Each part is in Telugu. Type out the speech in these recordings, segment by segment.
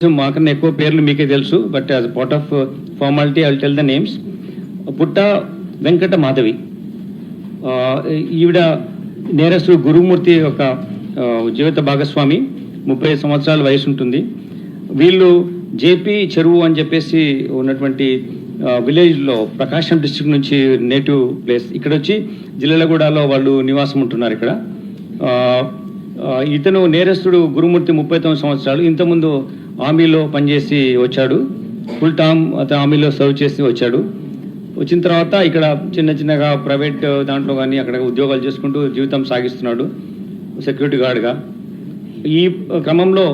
మాకన్నా ఎక్కువ పేర్లు మీకే తెలుసు, but as part of formality I will tell the names. పుట్ట వెంకట మాధవి, ఈవిడ నేరస్తుడు గురుమూర్తి యొక్క జీవిత భాగస్వామి, 30 సంవత్సరాల వయసు ఉంటుంది. వీళ్ళు జేపీ చెరువు అని చెప్పేసి ఉన్నటువంటి విలేజ్లో ప్రకాశం డిస్ట్రిక్ట్ నుంచి నేటివ్ ప్లేస్. ఇక్కడ వచ్చి జిల్లెలగూడలో వాళ్ళు నివాసం ఉంటున్నారు. ఇక్కడ ఇతను నేరస్తుడు గురుమూర్తి 39 సంవత్సరాలు. ఇంతకుముందు ఆర్మీలో పనిచేసి వచ్చాడు, ఫుల్ టర్మ్ అతను ఆర్మీలో సర్వ్ చేసి వచ్చాడు. వచ్చిన తర్వాత ఇక్కడ చిన్న చిన్నగా ప్రైవేట్ దాంట్లో కానీ అక్కడ ఉద్యోగాలు చేసుకుంటూ జీవితం సాగిస్తున్నాడు సెక్యూరిటీ గార్డ్గా. ఈ క్రమంలో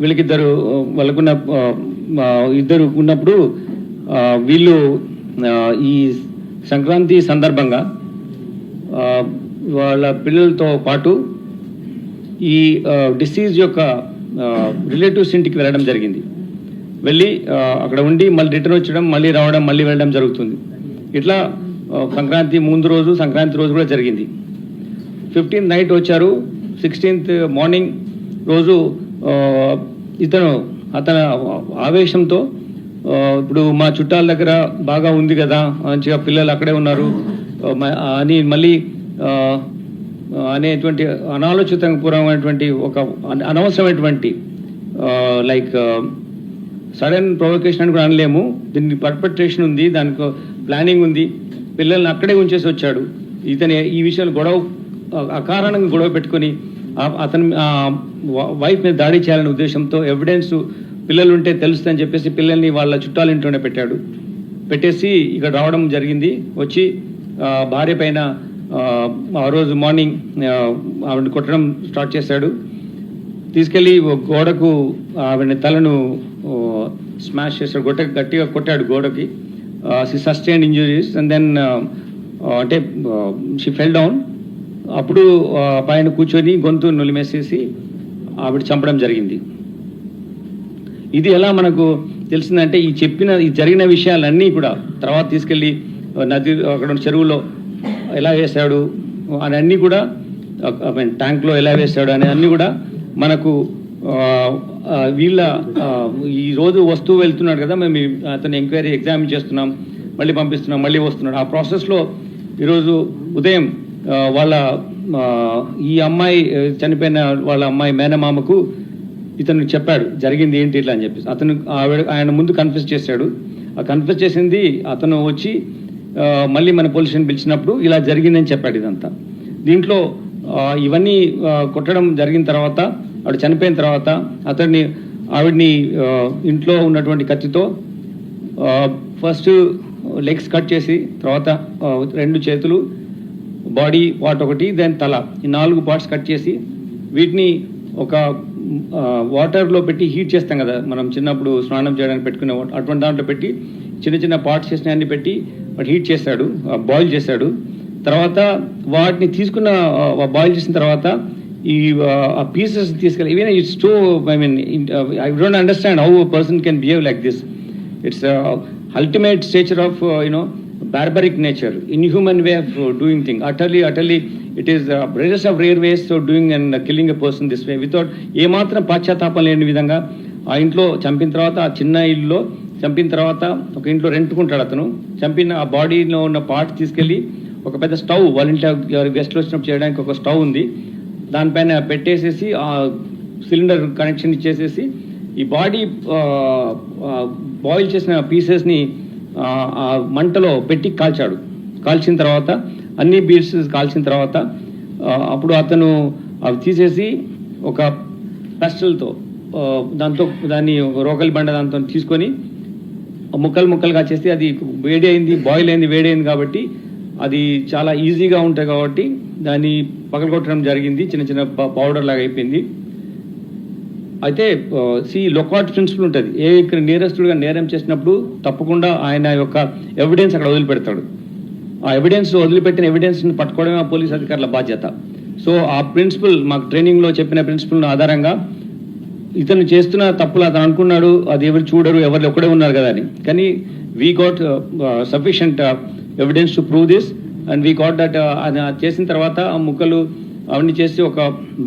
వీళ్ళకిద్దరు వాళ్ళకున్న ఇద్దరు ఉన్నప్పుడు వీళ్ళు ఈ సంక్రాంతి సందర్భంగా వాళ్ళ పిల్లలతో పాటు ఈ డిసీజ్ యొక్క రిలేటివ్స్ ఇంటికి వెళ్ళడం జరిగింది. వెళ్ళి అక్కడ ఉండి మళ్ళీ రిటర్న్ వచ్చడం, మళ్ళీ రావడం, మళ్ళీ వెళ్ళడం జరుగుతుంది. ఇట్లా సంక్రాంతి ముందు రోజు, సంక్రాంతి రోజు కూడా జరిగింది. 15th నైట్ వచ్చారు. 16th మార్నింగ్ రోజు అతని ఆవేశంతో ఇప్పుడు మా చుట్టాల దగ్గర బాగా ఉంది కదా, మంచిగా పిల్లలు అక్కడే ఉన్నారు అని మళ్ళీ అనేటువంటి అనాలోచితపూర్వమైనటువంటి ఒక అనవసరమైనటువంటి లైక్ సడన్ ప్రొవొకేషన్ అని కూడా అనలేము, దీనికి పర్పెట్రేషన్ ఉంది, దానికి ప్లానింగ్ ఉంది. పిల్లల్ని అక్కడే ఉంచేసి వచ్చాడు. ఇతని ఈ విషయాలు అకారణంగా గొడవ పెట్టుకుని అతని వైఫ్ మీద దాడి చేయాలనే ఉద్దేశంతో ఎవిడెన్స్ పిల్లలు ఉంటే తెలుస్తుందని చెప్పేసి పిల్లల్ని వాళ్ళ చుట్టాల ఇంట్లోనే పెట్టేసి ఇక్కడ రావడం జరిగింది. వచ్చి భార్య పైన ఆ రోజు మార్నింగ్ ఆవిడని కొట్టడం స్టార్ట్ చేశాడు. తీసుకెళ్ళి గోడకు ఆవిడ తలను స్మాష్ చేశాడు, గట్టిగా కొట్టాడు గోడకి. She sustained injuries and then అంటే షీ ఫెల్ డౌన్. అప్పుడు పైన కూర్చొని గొంతు నులిమేసేసి ఆవిడ చంపడం జరిగింది. ఇది ఎలా మనకు తెలిసిందంటే ఈ జరిగిన విషయాలన్నీ కూడా తర్వాత తీసుకెళ్ళి నది అక్కడ చెరువులో ఎలా వేశాడు అని అన్నీ కూడా, ట్యాంక్లో ఎలా వేశాడు అనే అన్నీ కూడా మనకు వీళ్ళ ఈ రోజు వస్తువు వెళ్తున్నాడు కదా, మేము అతని ఎంక్వైరీ ఎగ్జామిన్ చేస్తున్నాం, మళ్ళీ పంపిస్తున్నాం, మళ్ళీ వస్తున్నాడు. ఆ ప్రాసెస్లో ఈరోజు ఉదయం వాళ్ళ ఈ అమ్మాయి చనిపోయిన వాళ్ళ అమ్మాయి మేనమామకు ఇతను చెప్పాడు జరిగింది ఏంటి ఇట్లా అని చెప్పేసి. ఆయన ముందు కన్ఫెస్ చేశాడు. ఆ కన్ఫెస్ చేసింది అతను వచ్చి మళ్ళీ మన పోలీస్ స్టేషన్ పిలిచినప్పుడు ఇలా జరిగిందని చెప్పాడు ఇదంతా. దీంట్లో ఇవన్నీ కొట్టడం జరిగిన తర్వాత, ఆవిడ చనిపోయిన తర్వాత ఆవిడ్ని ఇంట్లో ఉన్నటువంటి కత్తితో ఫస్ట్ లెగ్స్ కట్ చేసి, తర్వాత 2 చేతులు, బాడీ పార్ట్ ఒకటి, దెన్ తల, ఈ 4 పార్ట్స్ కట్ చేసి వీటిని ఒక వాటర్లో పెట్టి హీట్ చేస్తాం కదా మనం చిన్నప్పుడు స్నానం చేయడానికి పెట్టుకునే అటువంటి దాంట్లో పెట్టి చిన్న చిన్న పార్ట్స్ చేసిన అన్ని పెట్టి వాటి హీట్ చేశాడు, బాయిల్ చేశాడు. తర్వాత వాటిని తీసుకున్న బాయిల్ చేసిన తర్వాత ఈ పీసెస్ తీసుకెళ్ళి even it's two I don't understand how a person can behave like this. It's ultimate stature of barbaric nature, inhuman way of doing things. Utterly it is rarest of rare ways of doing and killing a person this way without ఏ మాత్రం పాశ్చాత్తాపం లేని విధంగా. ఆ ఇంట్లో చంపిన తర్వాత, ఆ చిన్న ఇల్లులో చంపిన తర్వాత ఒక ఇంట్లో రెంట్కుంటాడు అతను. చంపిన ఆ బాడీలో ఉన్న పార్ట్ తీసుకెళ్ళి ఒక పెద్ద స్టవ్, వాళ్ళ ఇంట్లో గెస్ట్లు వచ్చినప్పుడు చేయడానికి ఒక స్టవ్ ఉంది, దానిపైన పెట్టేసేసి ఆ సిలిండర్ కనెక్షన్ ఇచ్చేసేసి ఈ బాడీ బాయిల్ చేసిన పీసెస్ని ఆ మంటలో పెట్టి కాల్చిన తర్వాత అన్ని పీసెస్ కాల్చిన తర్వాత అప్పుడు అతను అవి తీసేసి ఒక పెస్టల్తో దాన్ని రోకలి బండ దాంతో తీసుకొని ముక్కలుగా చేసి, అది వేడి అయింది కాబట్టి అది చాలా ఈజీగా ఉంటాయి కాబట్టి దాన్ని పగలగొట్టడం జరిగింది. చిన్న చిన్న పౌడర్ లాగా అయిపోయింది. అయితే లొకాట్ ప్రిన్సిపల్ ఉంటుంది. నేరస్తుడుగా నేరం చేసినప్పుడు తప్పకుండా ఆయన యొక్క ఎవిడెన్స్ అక్కడ వదిలిపెడతాడు. ఆ వదిలిపెట్టిన ఎవిడెన్స్ని పట్టుకోవడమే ఆ పోలీస్ అధికారుల బాధ్యత. సో ఆ ప్రిన్సిపల్ మాకు ట్రైనింగ్లో చెప్పిన ప్రిన్సిపల్ ఆధారంగా ఇతను చేస్తున్న తప్పులు అతను అనుకున్నాడు, అది ఎవరు చూడరు, ఎవరు ఒక్కడే ఉన్నారు కదా అని. కానీ we got sufficient evidence to prove this and we got that. చేసిన తర్వాత ఆ ముక్కలు అవన్నీ చేసి ఒక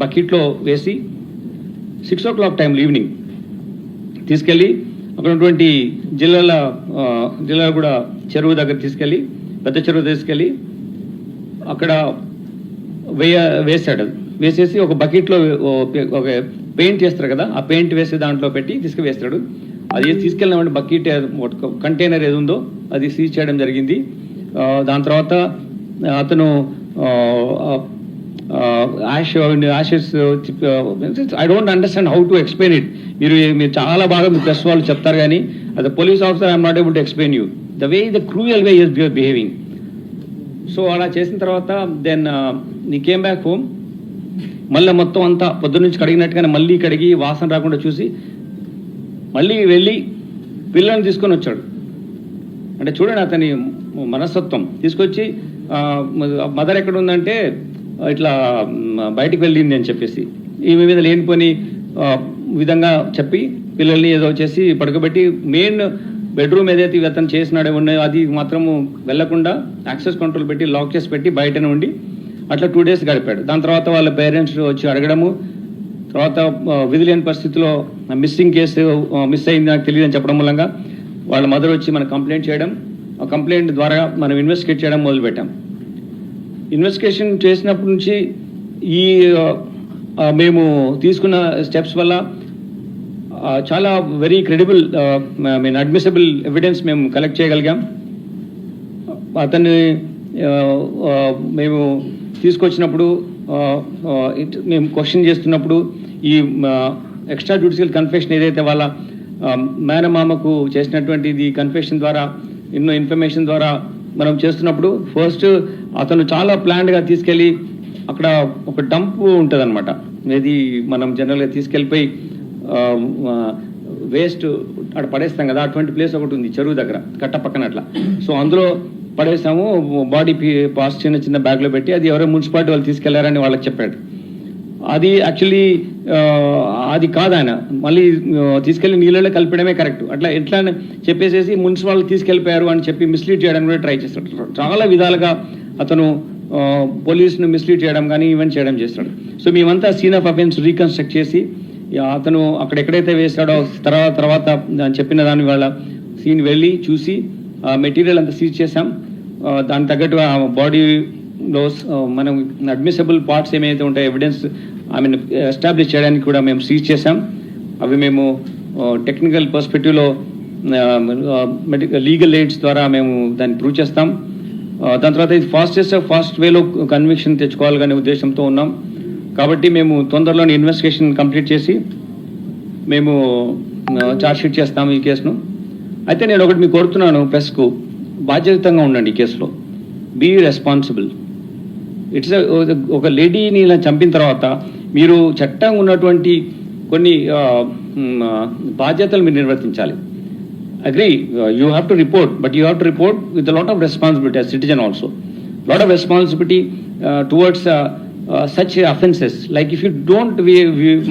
బకెట్లో వేసి 6 o'clock టైంలో ఈవినింగ్ తీసుకెళ్ళి అక్కడ ఉన్నటువంటి జిల్లాలో కూడా చెరువు దగ్గర తీసుకెళ్ళి పెద్ద చెరువు తీసుకెళ్ళి అక్కడ వేసాడు. వేసేసి ఒక బకెట్లో ఒక పెయింట్ చేస్తారు కదా, ఆ పెయింట్ వేసి దాంట్లో పెట్టి తీసుకువేస్తాడు. అది తీసుకెళ్ళినామంటే బకెట్ కంటైనర్ ఏది ఉందో అది సీజ్ చేయడం జరిగింది. దాని తర్వాత అతను Ashes I don't understand how to explain it. మీరు చాలా బాగా మీ ప్రెస్ వాళ్ళు చెప్తారు కానీ అది police officer I'm not able to explain you the way the cruel way is behaving. So అలా చేసిన తర్వాత దెన్ నీ కేమ్ బ్యాక్ హోమ్. మళ్ళీ మొత్తం అంతా పొద్దు నుంచి కడిగినట్టుగానే మళ్ళీ కడిగి వాసన రాకుండా చూసి మళ్ళీ వెళ్ళి పిల్లల్ని తీసుకొని వచ్చాడు. అంటే చూడండి అతని మనస్తత్వం. తీసుకొచ్చి మదర్ ఎక్కడ ఉందంటే ఇట్లా బయటికి వెళ్ళింది అని చెప్పేసి ఈమె మీద లేనిపోని విధంగా చెప్పి పిల్లల్ని ఏదో చేసి పడుకోబెట్టి మెయిన్ బెడ్రూమ్ ఏదైతే అతను చేసినాడో ఉన్నాయో అది మాత్రము వెళ్లకుండా యాక్సెస్ కంట్రోల్ పెట్టి లాక్ చేసి పెట్టి బయటనే ఉండి అట్లా 2 days గడిపాడు. దాని తర్వాత వాళ్ళ పేరెంట్స్ వచ్చి అడగడము, తర్వాత విధి లేని పరిస్థితిలో మిస్సింగ్ కేసు మిస్ అయింది నాకు తెలియదని చెప్పడం మూలంగా వాళ్ళ మదర్ వచ్చి మనం కంప్లైంట్ చేయడం, ఆ కంప్లైంట్ ద్వారా మనం ఇన్వెస్టిగేట్ చేయడం మొదలుపెట్టాం. ఇన్వెస్టిగేషన్ చేసినప్పటి నుంచి ఈ మేము తీసుకున్న స్టెప్స్ వల్ల చాలా వెరీ క్రెడిబుల్ అడ్మిసిబుల్ ఎవిడెన్స్ మేము కలెక్ట్ చేయగలిగాం. అతన్ని మేము తీసుకొచ్చినప్పుడు మేము క్వశ్చన్ చేస్తున్నప్పుడు ఈ ఎక్స్ట్రా జ్యుడిషియల్ కన్ఫెషన్ ఏదైతే వాళ్ళ మేనమామకు చేసినటువంటిది కన్ఫెషన్ ద్వారా ఎన్నో ఇన్ఫర్మేషన్ ద్వారా మనం చేస్తున్నప్పుడు ఫస్ట్ అతను చాలా ప్లాన్డ్గా తీసుకెళ్ళి అక్కడ ఒక డంప్ ఉంటుంది అనమాట. ఇది మనం జనరల్గా తీసుకెళ్ళిపోయి వేస్ట్ అక్కడ పడేస్తాం కదా, అటువంటి ప్లేస్ ఒకటి ఉంది చెరువు దగ్గర కట్ట పక్కన అట్లా. సో అందులో పడేసాము, బాడీ పార్ట్స్ చిన్న చిన్న బ్యాగ్లో పెట్టి అది ఎవరో మున్సిపాలిటీ వాళ్ళు తీసుకెళ్లారని వాళ్ళకి చెప్పాడు. అది యాక్చువల్లీ అది కాదు, ఆయన మళ్ళీ తీసుకెళ్లి నీళ్ళలో కలిపడమే కరెక్ట్. అట్లా ఎట్లా చెప్పేసేసి మున్సిపాలిటీ తీసుకెళ్లిపోయారు అని చెప్పి మిస్లీడ్ చేయడానికి కూడా ట్రై చేస్తాడు. చాలా విధాలుగా అతను పోలీసును మిస్లీడ్ చేయడం కానీ ఈవెంట్ చేయడం చేస్తాడు. సో మేమంతా సీన్ ఆఫ్ అఫెన్స్ రీకన్స్ట్రక్ట్ చేసి అతను అక్కడ ఎక్కడైతే వేస్తాడో తర్వాత చెప్పిన దాని వాళ్ళ సీన్ వెళ్ళి చూసి మెటీరియల్ అంతా సీజ్ చేసాం. దాని తగ్గట్టు ఆ బాడీలో మనం అడ్మిసిబుల్ పార్ట్స్ ఏమైతే ఉంటాయో ఎవిడెన్స్ ఎస్టాబ్లిష్ చేయడానికి కూడా మేము సీజ్ చేసాం. అవి మేము టెక్నికల్ పర్స్పెక్టివ్లో లీగల్ ఎయిడ్స్ ద్వారా మేము దాన్ని ప్రూవ్ చేస్తాం. దాని తర్వాత ఇది ఫాస్ట్ వేలో కన్విక్షన్ తెచ్చుకోవాలనే ఉద్దేశంతో ఉన్నాం. కాబట్టి మేము తొందరలోనే ఇన్వెస్టిగేషన్ కంప్లీట్ చేసి మేము ఛార్జ్షీట్ చేస్తాము ఈ కేసును. అయితే నేను ఒకటి మీకు కోరుతున్నాను, ప్రెస్కు బాధ్యతంగా ఉండండి ఈ కేసులో. Be responsible. ఇట్స్ ఒక లేడీని ఇలా చంపిన తర్వాత మీరు చట్టం ఉన్నటువంటి కొన్ని బాధ్యతలు మీరు నిర్వర్తించాలి. Agree, you have to report, but you have to report with lot of responsibility as citizen also. Lot of responsibility towards such offences. Like if you don't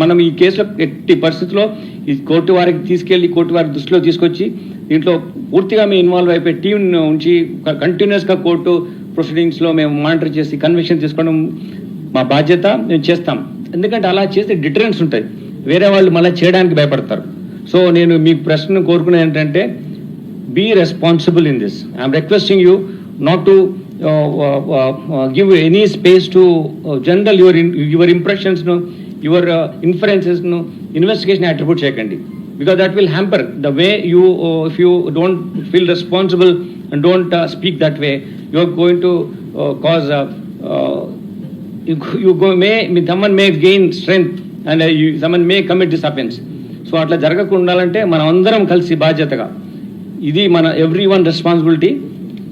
మనం ఈ కేసులో ఎట్టి పరిస్థితుల్లో ఈ కోర్టు వారికి తీసుకెళ్లి కోర్టు వారి దృష్టిలో తీసుకొచ్చి దీంట్లో పూర్తిగా మేము ఇన్వాల్వ్ అయిపోయి టీం ఉంచి కంటిన్యూస్గా కోర్టు ప్రొసీడింగ్స్లో మేము మానిటర్ చేసి కన్విక్షన్ తీసుకోవడం మా బాధ్యత, మేము చేస్తాం. ఎందుకంటే అలా చేస్తే డిటరెన్స్ ఉంటుంది, వేరే వాళ్ళు మళ్ళీ చేయడానికి భయపడతారు. సో నేను మీ ప్రశ్న కోరుకునేది ఏంటంటే be responsible in this. I'm requesting you not to give any space to general your impressions, your inferences, investigation attribute cheyakandi, because that will hamper the way you if you don't feel responsible and don't speak that way, you are going to cause someone may gain strength and someone may commit this offense. So atla jaragakunda undalante మనం అందరం కలిసి బాధ్యతగా, ఇది మన ఎవ్రీవన్ రెస్పాన్సిబిలిటీ.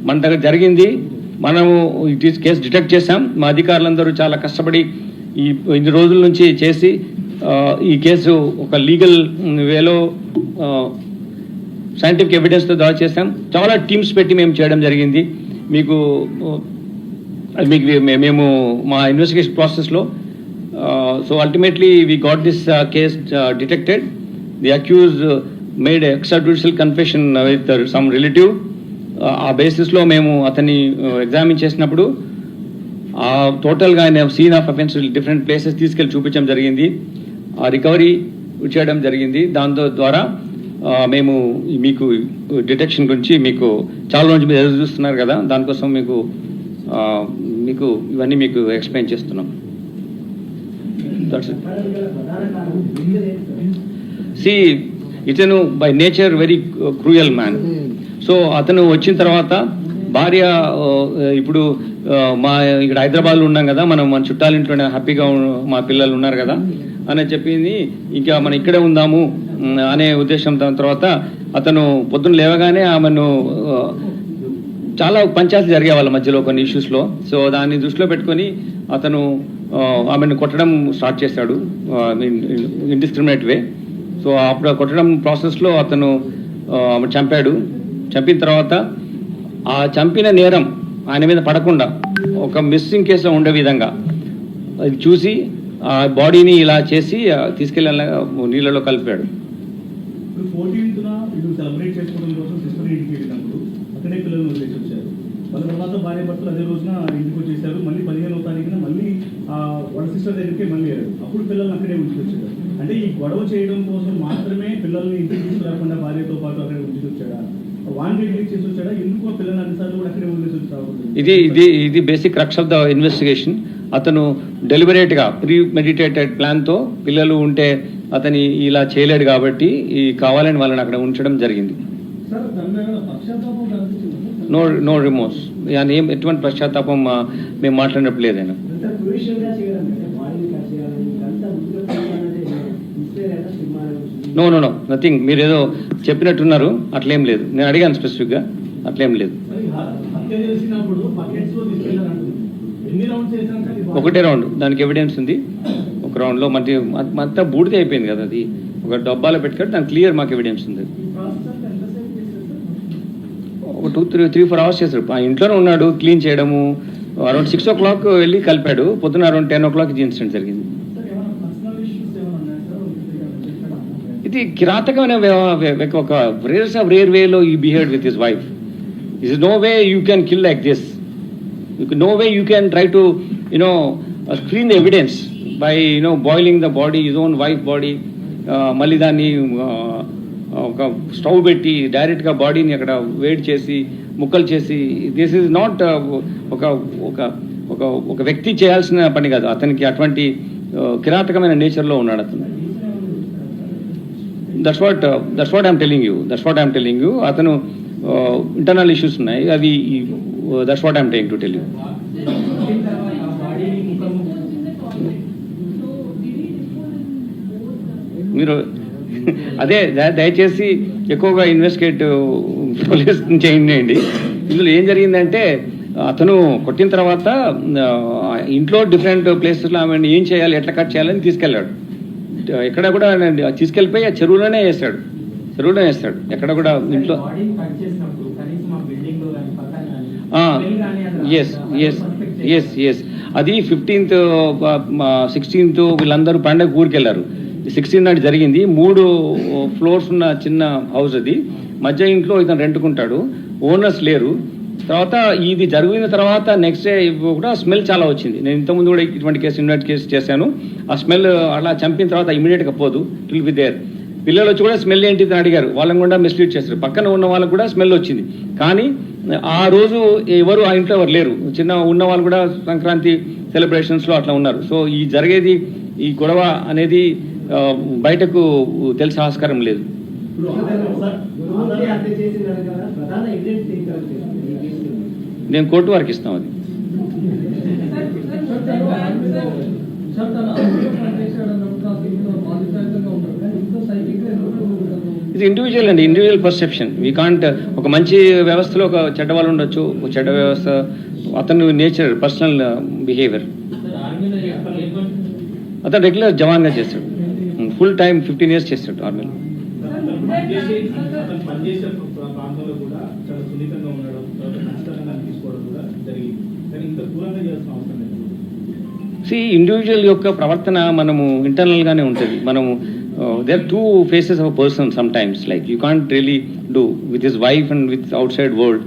మన దగ్గర జరిగింది, మనము కేసు డిటెక్ట్ చేశాం. మా అధికారులందరూ చాలా కష్టపడి ఇన్ని రోజుల నుంచి చేసి ఈ కేసు ఒక లీగల్ వేలో సైంటిఫిక్ ఎవిడెన్స్తో దాడి చేశాం. చాలా టీమ్స్ పెట్టి మేము చేయడం జరిగింది. మీకు మేము మా ఇన్వెస్టిగేషన్ ప్రాసెస్లో so ultimately we got this case detected. The accused made extra judicial confession with some relative. ఆ బేసిస్లో మేము అతన్ని ఎగ్జామిన్ చేసినప్పుడు టోటల్గా ఆయన scene of offence different places తీసుకెళ్ళి చూపించడం జరిగింది. ఆ రికవరీ చేయడం జరిగింది. దాంతో ద్వారా మేము మీకు డిటెక్షన్ గురించి మీకు చాలా రోజు మీరు ఎదురు చూస్తున్నారు కదా, దానికోసం మీకు ఇవన్నీ మీకు ఎక్స్ప్లెయిన్ చేస్తున్నాం. ఇతను by nature very cruel man. So అతను వచ్చిన తర్వాత భార్య ఇప్పుడు ఇక్కడ హైదరాబాద్లో ఉన్నాం కదా, మన చుట్టాలింట్లోనే హ్యాపీగా మా పిల్లలు ఉన్నారు కదా అని చెప్పింది. ఇంకా మనం ఇక్కడే ఉందాము అనే ఉద్దేశం. తర్వాత అతను పొద్దున్న లేవగానే ఆమెను చాలా పంచాయతీ జరిగే వాళ్ళ మధ్యలో కొన్ని ఇష్యూస్లో. సో దాన్ని దృష్టిలో పెట్టుకొని అతను ఆమెను కొట్టడం స్టార్ట్ చేశాడు ఇండిస్క్రిమినేట్ వే. సో అప్పుడు కొట్టడం ప్రాసెస్లో అతను ఆమె చంపాడు. చంపిన తర్వాత ఆ చంపిన నేరం ఆయన మీద పడకుండా ఒక మిస్సింగ్ కేసులో ఉండే విధంగా అది చూసి ఆ బాడీని ఇలా చేసి తీసుకెళ్ళి నీళ్ళలో కలిపాడు. అక్కడే పిల్లలను వదిలేసి వచ్చారు. వాళ్ళ తర్వాత భార్య భర్తలు అదే రోజున ఇంటికి వచ్చేసారు. మళ్ళీ 15వ తారీఖున మళ్ళీ వాళ్ళ సిస్టర్ దగ్గరికి మళ్ళీ వెళ్ళారు. అప్పుడు పిల్లల్ని అక్కడే ఉంచి వచ్చారు. అంటే ఈ గొడవ చేయడం కోసం మాత్రమే పిల్లల్ని ఇంటికి తీసుకురాకుండా భార్యతో పాటు అక్కడే ఉంచి వచ్చాడా, వాన్ రిలీజ్ చేసి వచ్చాడా, ఎందుకు పిల్లల్ని అన్నిసార్లు కూడా అక్కడే వదిలేసి వచ్చారు? ఇది basic crux of the investigation. అతను డెలిబరేట్ గా ప్రీ మెడిటేటెడ్ ప్లాన్ తో పిల్లలు ఉంటే అతని ఇలా చేయలేడు కాబట్టి కావాలని వాళ్ళని అక్కడ ఉంచడం జరిగింది. నో రిమోర్స్, ఎటువంటి పశ్చాత్తాపం మేము మాట్లాడినప్పుడు లేదైనా. No nothing. మీరు ఏదో చెప్పినట్టున్నారు, అట్లేం లేదు. నేను అడిగాను స్పెసిఫిక్గా, అట్లేం లేదు. ఒకటే రౌండ్, దానికి ఎవిడెన్స్ ఉంది. ఒక రౌండ్లో అంతా బూడిదే అయిపోయింది కదా, అది ఒక డబ్బాలో పెట్టుకుంటే దానికి క్లియర్ మాకు ఎవిడెన్స్ ఉంది. ఒక 2-3-4 అవర్స్ చేశాడు. ఆ ఇంట్లోనే ఉన్నాడు, క్లీన్ చేయడము. అరౌండ్ 6 o'clock వెళ్ళి కలిపాడు. పొద్దున అరౌండ్ 10 o'clock ఇది ఇన్సిడెంట్ జరిగింది. ఇది కిరాతకమైన ఒక రేర్ వేలో ఈ behave with his wife. Is no way you can kill like this. No way you can try to screen the evidence by boiling the body, his own wife body. మళ్ళీ దాన్ని ఒక స్టవ్ పెట్టి డైరెక్ట్గా బాడీని అక్కడ వేడి చేసి ముక్కలు చేసి, దిస్ ఈజ్ నాట్ ఒక వ్యక్తి చేయాల్సిన పని కాదు. అతనికి అటువంటి కిరాతకమైన నేచర్లో ఉన్నాడు అతను. That's what I'm telling you. అతను ఇంటర్నల్ ఇష్యూస్ ఉన్నాయి, అవి that's what I'm trying to tell you. మీరు అదే దయచేసి ఎక్కువగా ఇన్వెస్టిగేట్ పోలీస్ చేయండి. ఇందులో ఏం జరిగిందంటే అతను కొట్టిన తర్వాత ఇంట్లో డిఫరెంట్ ప్లేసెస్లో ఆమె ఏం చేయాలి, ఎట్లా కట్ చేయాలని తీసుకెళ్ళాడు. ఎక్కడ కూడా తీసుకెళ్ళిపోయి ఆ చెరువులోనే వేస్తాడు. ఎక్కడ కూడా ఇంట్లో. ఎస్ అది 15th 16th వీళ్ళందరూ పండగ ఊరికి వెళ్ళారు. 16 నాటి జరిగింది. 3 floors ఉన్న చిన్న హౌస్ అది. మధ్య ఇంట్లో ఇతను రెంట్కుంటాడు, ఓనర్స్ లేరు. తర్వాత ఇది జరిగిన తర్వాత నెక్స్ట్ డే కూడా స్మెల్ చాలా వచ్చింది. నేను ఇంతకుముందు కూడా ఇటువంటి కేసు చేశాను. ఆ స్మెల్ అలా చంపిన తర్వాత ఇమీడియట్గా పోదు, ఇట్ విల్ బి దేర్. పిల్లలు వచ్చి కూడా స్మెల్ ఏంటి అని అడిగారు, వాళ్ళని కూడా మిస్లీడ్ చేస్తారు. పక్కన ఉన్న వాళ్ళకు కూడా స్మెల్ వచ్చింది. కానీ ఆ రోజు ఎవరు ఆ ఇంట్లో ఎవరు లేరు. చిన్న ఉన్న వాళ్ళు కూడా సంక్రాంతి సెలబ్రేషన్స్లో అట్లా ఉన్నారు. సో ఈ గొడవ అనేది బయటకు తెలిసే ఆస్కారం లేదు. నేను కోర్టు వారికి ఇస్తాం అది. ఇది ఇండివిజువల్ పర్సెప్షన్. We can't. ఒక మంచి వ్యవస్థలో ఒక చెడ్డ వాళ్ళు ఉండొచ్చు, ఒక చెడ్డ వ్యవస్థ అతను నేచర్, పర్సనల్ బిహేవియర్. అతను రెగ్యులర్ జవాన్గా చేస్తాడు, ఫుల్ టైం 15 years చేస్తాడు ఆర్మీలో. ఇండివిజువల్ యొక్క ప్రవర్తన మనము ఇంటర్నల్గానే ఉంటుంది. మనము there are 2 faces of a person sometimes. Like you can't really do with his wife and with outside world.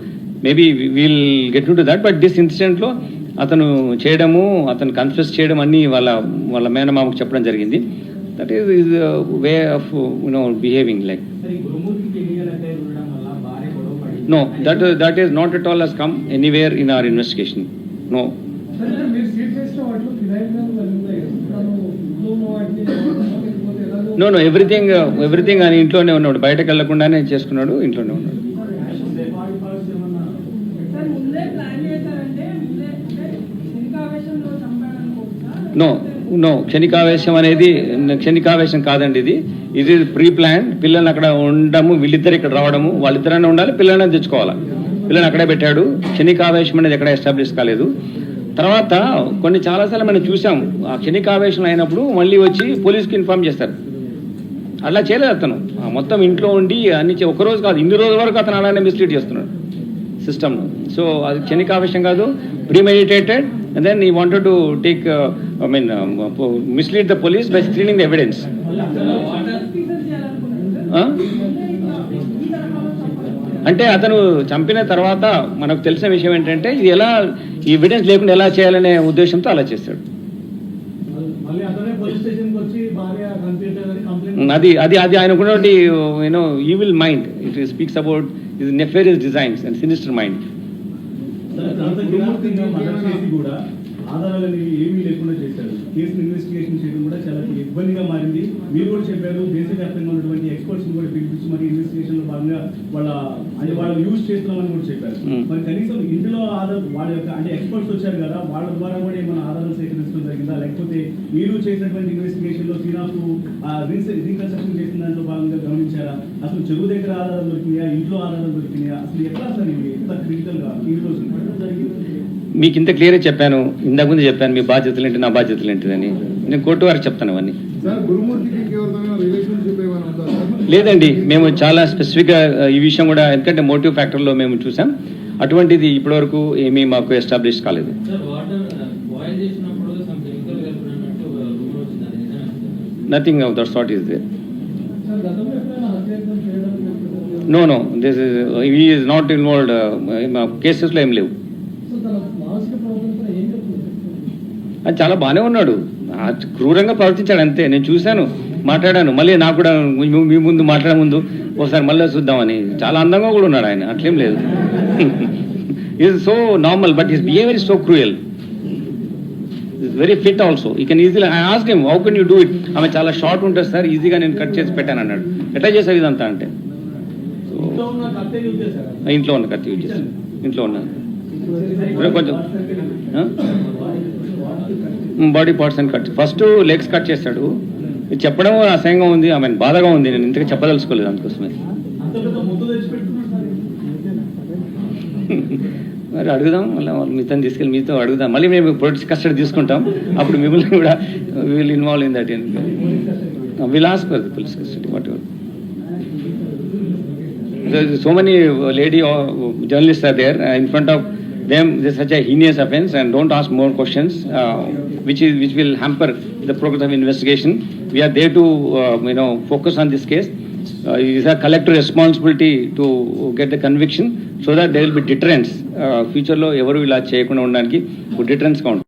Maybe we'll get into that. But this incident లో అతను చేయడము, అతను కన్ఫెస్ చేయడం అన్ని వాళ్ళ మేనమామకు చెప్పడం జరిగింది. That is his way of behaving like. సరే ఈ గురుమూర్తికి ఎన్నికల అఫైర్ ఉండడం వల్ల భార్య గొడవ పడి No, that is not at all has come anywhere in our investigation. No. సరే మీరు సీట్ చేసిన వాటిలో ఫినాయిల్ గారు ఉన్నాయి కదా తను ఇంట్లో ఉన్న వాటిని లేకపోతే ఎలాగో No, everything ఆయన ఇంట్లోనే ఉన్నాడు, బయటకు వెళ్లకుండానే చేసుకున్నాడు, ఇంట్లోనే ఉన్నాడు. సార్ ముందే ప్లాన్ చేశారంటే ముందే అంటే శనికావేశంలో చంపాడనుకోవచ్చా? No, క్షణికావేశం కాదండి ఇది. ఇది ప్రీ ప్లాన్. పిల్లల్ని అక్కడ ఉండడము, వీళ్ళిద్దరు ఇక్కడ రావడము, వాళ్ళిద్దరైనా ఉండాలి, పిల్లల్ని తెచ్చుకోవాలా. పిల్లల్ని అక్కడే పెట్టాడు. క్షణికావేశం అనేది ఎక్కడ ఎస్టాబ్లిష్ కాలేదు. తర్వాత చాలాసార్లు మనం చూసాం, ఆ క్షణికావేశం అయినప్పుడు మళ్ళీ వచ్చి పోలీస్కి ఇన్ఫార్మ్ చేస్తారు. అలా చేయలేదు అతను. మొత్తం ఇంట్లో ఉండి అన్ని ఒక్కరోజు కాదు, ఇన్ని రోజుల వరకు అతను అలానే మిస్లీడ్ చేస్తున్నాడు సిస్టమ్. సో అది క్షణికావేశం కాదు, premeditated. And then he wanted to take, mislead the police by stealing the evidence. Speaker చేయాలనుకున్నాడు సార్. ఈ తరహాలో చంపాలి. అంటే అతను చంపిన తర్వాత మనకు తెలిసిన విషయం ఏంటంటే ఇది ఎలా ఎవిడెన్స్ లేకుండా ఎలా చేయాలనే ఉద్దేశంతో అలా చేస్తాడు. మళ్ళీ అతనే పోలీస్ స్టేషన్కి వచ్చి భార్య కనిపించలేదని కంప్లైంట్ అది ఆయనకున్నటువంటి evil mind. It speaks about his Nefarious designs and sinister mind. అంత కిరాతకంగా మర్డర్ చేసి కూడా ఆధారాలు ఏమీ లేకుండా చేశారు. కేసును ఇన్వెస్టిగేషన్ చేయడం కూడా చాలా ఇబ్బందిగా మారింది. మీరు కూడా చెప్పారు, దేశవ్యాప్తంగా ఉన్నటువంటి ఎక్స్పర్ట్స్ కూడా పిలిపించి మరి ఇన్వెస్టిగేషన్ లో భాగంగా వాళ్ళు యూజ్ చేస్తున్నామని కూడా చెప్పారు. మరి కనీసం ఇందులో వాళ్ళ యొక్క అంటే ఎక్స్పర్ట్స్ వచ్చారు కదా, వాళ్ళ ద్వారా కూడా ఏమైనా ఆధారాలు సేకరించడం జరిగిందా, లేకపోతే మీరు చేసినటువంటి ఇన్వెస్టిగేషన్ లో శ్రీరామ్కు రీకన్స్ట్రక్షన్ చేసిన దాంట్లో భాగంగా గమనించారా? అసలు చెరువు దగ్గర ఆధారాలు దొరికినాయా, ఇంట్లో ఆధారాలు దొరికినాయా, అసలు ఎట్లా అసలు ఎంత క్రిటికల్ గా ఈ రోజు మీకు ఇంత క్లియర్గా చెప్పాను, ఇంతకుముందు చెప్పాను మీ బాధ్యతలు ఏంటి, నా బాధ్యతలు ఏంటిదని. నేను కోర్టు వారికి చెప్తాను అవన్నీ. సార్ గురుమూర్తికి ఇంకెవరితోనైనా రిలేషన్షిప్ ఏమైనా ఉందా సార్? లేదండి, మేము చాలా స్పెసిఫిక్గా ఈ విషయం కూడా, ఎందుకంటే మోటివ్ ఫ్యాక్టర్లో మేము చూసాం, అటువంటిది ఇప్పటివరకు ఏమీ మాకు ఎస్టాబ్లిష్ కాలేదు. Nothing of that sort is there. Sir గతంలో ఎప్పుడైనా హత్యాయత్నం చేయడం no this he is not involved. కేసెస్లో ఏం లేవు. సో తన మానసిక ప్రవర్తన ఏం చెప్తుంది? అది చాలా బాగానే ఉన్నాడు, క్రూరంగా ప్రవర్తించాడు అంతే. నేను చూశాను, మాట్లాడాను, మళ్ళీ నాకు కూడా మీ ముందు మాట్లాడే ముందు ఒకసారి మళ్ళీ చూద్దామని. చాలా అందంగా కూడా ఉన్నాడు ఆయన, అట్లేం లేదు. Is so normal, but his behaviour is so cruel. Is very fit also. He can easily I asked him, how can you do it? ఆమె చాలా షార్ట్ ఉంటుంది సార్, ఈజీగా నేను కట్ చేసి పెట్టాను అన్నాడు. ఎట్లా చేసావు ఇదంతా అంటే, ఇంట్లో ఉన్న కత్తి యూజ్ చేశాను, ఇంట్లో ఉన్నాను. కొంచెం బాడీ పార్ట్స్ అని కట్, ఫస్ట్ లెగ్స్ కట్ చేస్తాడు. ఇది చెప్పడం అసహ్యంగా ఉంది, ఆమె బాధగా ఉంది. నేను ఇంతగా చెప్పదలుచుకోలేదు అందుకోసమే. మరి అడుగుదాం, మళ్ళీ మీతో తీసుకెళ్ళి మీతో అడుగుదాం, మళ్ళీ మేము పొలిటిక్స్ కస్టడీ తీసుకుంటాం, అప్పుడు మిమ్మల్ని కూడా will involve in that. Will ask for the police custody what ever. So many lady journalists are there in front of them. This is such a heinous offense, and don't ask more questions, which will hamper the progress of investigation. We are there to focus on this case. It is a collective responsibility to get the conviction so that there will be deterrence. Future lo evaru ila cheyakunda undaniki deterrence గా ఉంటుంది.